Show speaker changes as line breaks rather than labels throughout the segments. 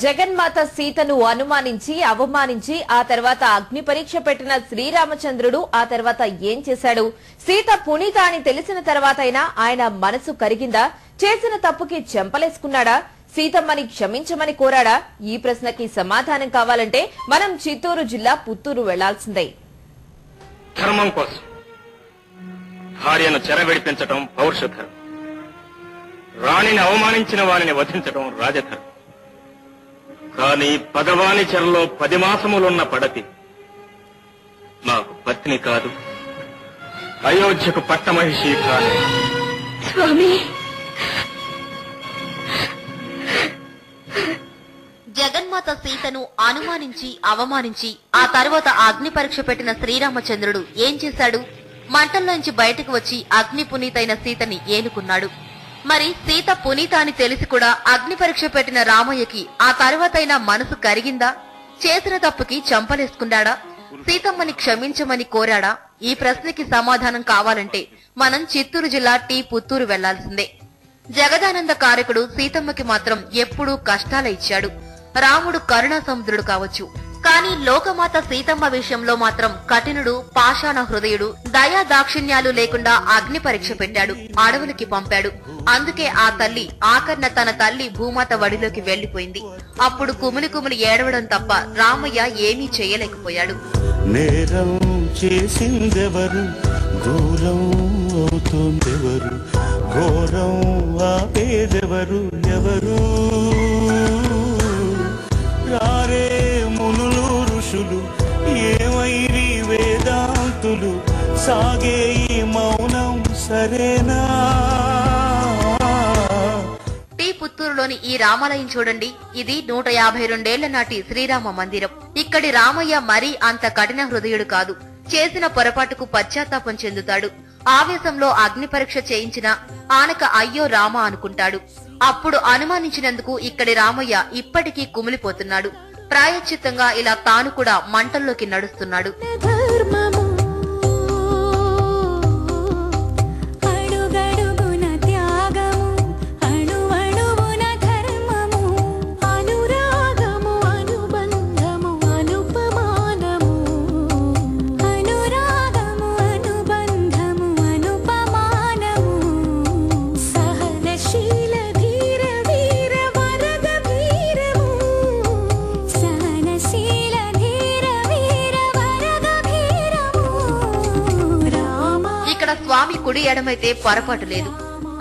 జగన్మాత సీతను అనుమానించి అవమానించి ఆ తర్వాత అగ్ని పరీక్ష పెట్టిన శ్రీరామచంద్రుడు ఆ తర్వాత ఏం చేశాడు? సీత పునీత అని తెలిసిన తర్వాతైనా ఆయన మనసు కరిగిందా? చేసిన తప్పుకి చెంపలేసుకున్నాడా? సీతమ్మని క్షమించమని కోరాడా? ఈ ప్రశ్నకి సమాధానం కావాలంటే మనం చిత్తూరు జిల్లా పుత్తూరు వెళ్లాల్సిందే.
ధర్మం కోసం భార్యను చెరవిడిపించడం పౌరుషధర్మం, రాణిని అవమానించిన వారిని వధించడం రాజధర్మం. కానీ పగవాని చెరలో 10 మాసములున్న పడతి నాకు పత్ని కాదు, అయోధ్యకు పట్టమహిషి కాదు.
స్వామి, జగన్మాత సీతను అనుమానించి అవమానించి ఆ తర్వాత అగ్ని పరీక్ష పెట్టిన శ్రీరామచంద్రుడు ఏం చేశాడు? మంటల్లోంచి బయటకు వచ్చి అగ్ని పునీతైన సీతని ఏలుకున్నాడు. మరి సీత పునీత అని తెలిసి కూడా అగ్ని పరీక్ష పెట్టిన రామయ్యకి ఆ తర్వాతైనా మనసు కరిగిందా? చేసిన తప్పుకి చంపలేసుకున్నాడా? సీతమ్మని క్షమించమని కోరాడా? ఈ ప్రశ్నకి సమాధానం కావాలంటే మనం చిత్తూరు జిల్లా పుత్తూరు వెళ్లాల్సిందే. జగదానంద కారకుడు సీతమ్మకి మాత్రం ఎప్పుడూ కష్టాల ఇచ్చాడు. రాముడు కరుణా సముద్రుడు కావచ్చు, కానీ లోకమాత సీతమ్మ విషయంలో మాత్రం కఠినుడు, పాషాణ హృదయుడు, దయా దాక్షిణ్యాలు లేకుండా అగ్ని పరీక్ష పెట్టాడు, అడవులకి పంపాడు. అందుకే ఆ తల్లి ఆఖరణ తన తల్లి భూమాత వడిలోకి వెళ్లిపోయింది. అప్పుడు కుమిలి కుమిలి ఏడవడం తప్ప రామయ్య ఏమీ చేయలేకపోయాడు.
నేరం చేసిందెవరు, దూరం అవుతోందెవరు, ఘోరం ఆపేదెవరు, ఎవరు రారే మునులు ఋషులు, ఏమైరి వేదాంతులు, సాగే ఈ మౌనం సరేనా?
పుత్తూరులోని ఈ రామాలయం చూడండి. ఇది 152 నాటి శ్రీరామ మందిరం. ఇక్కడి రామయ్య మరీ అంత కఠిన హృదయుడు కాదు. చేసిన పొరపాటుకు పశ్చాత్తాపం చెందుతాడు. ఆవేశంలో అగ్ని పరీక్ష చేయించిన ఆనక అయ్యో రామ అనుకుంటాడు. అప్పుడు అనుమానించినందుకు ఇక్కడి రామయ్య ఇప్పటికీ కుమిలిపోతున్నాడు. ప్రాయశ్చిత్తంగా ఇలా తాను కూడా మంటల్లోకి నడుస్తున్నాడు. స్వామి కుడి ఎడమైతే పొరపాటు లేదు.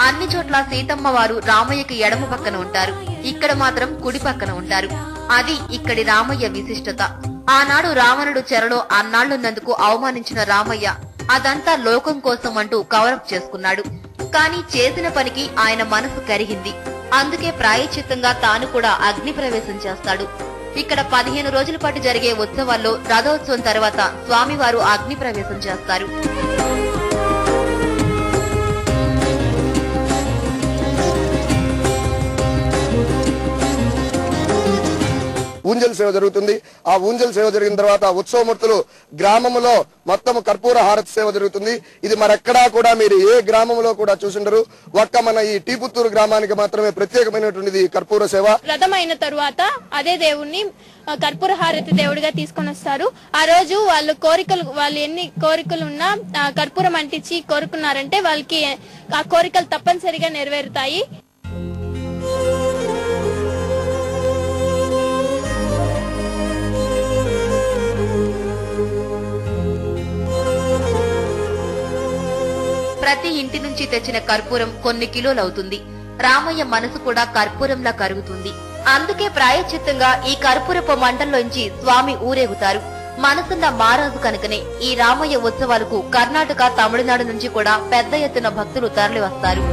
అన్ని చోట్ల సీతమ్మ వారు రామయ్యకి ఎడమ పక్కన ఉంటారు, ఇక్కడ మాత్రం కుడి పక్కన ఉంటారు. అది ఇక్కడి రామయ్య విశిష్టత. ఆనాడు రావణుడు చెరలో అన్నాళ్లున్నందుకు అవమానించిన రామయ్య అదంతా లోకం కోసం అంటూ కవరప్ చేసుకున్నాడు. కానీ చేసిన పనికి ఆయన మనసు కరిగింది. అందుకే ప్రాయశ్చిత్తంగా తాను కూడా అగ్ని ప్రవేశం చేస్తాడు. ఇక్కడ 15 రోజుల పాటు జరిగే ఉత్సవాల్లో రథోత్సవం తర్వాత స్వామివారు అగ్ని ప్రవేశం చేస్తారు.
ఊంజల్ సేవ జరుగుతుంది. ఆ ఊంజల్ సేవ జరిగిన తర్వాత ఉత్సవమూర్తులు గ్రామంలో మొత్తం కర్పూర హారతి సేవ జరుగుతుంది. ఇది మరెక్కడా కూడా మీరు ఏ గ్రామంలో కూడా చూసిండరు. ఒక్క మన ఈ పుత్తూరు గ్రామానికి మాత్రమే ప్రత్యేకమైనటువంటిది కర్పూర సేవ.
రథమైన తరువాత అదే దేవుణ్ణి కర్పూర హారతి దేవుడిగా తీసుకొని వస్తారు. ఆ రోజు వాళ్ళు ఎన్ని కోరికలు ఉన్నా కర్పూరం అంటించి కోరుకున్నారంటే వాళ్ళకి ఆ కోరికలు తప్పనిసరిగా నెరవేరుతాయి.
ప్రతి ఇంటి నుంచి తెచ్చిన కర్పూరం కొన్ని కిలోలవుతుంది. రామయ్య మనసు కూడా కర్పూరంలా కరుగుతుంది. అందుకే ప్రాయశ్చిత్తంగా ఈ కర్పూరపు మంటల్లోంచి స్వామి ఊరేగుతారు. మనసున్న మారాజు కనుకనే ఈ రామయ్య ఉత్సవాలకు కర్ణాటక, తమిళనాడు నుంచి కూడా పెద్ద ఎత్తున భక్తులు తరలి వస్తారు.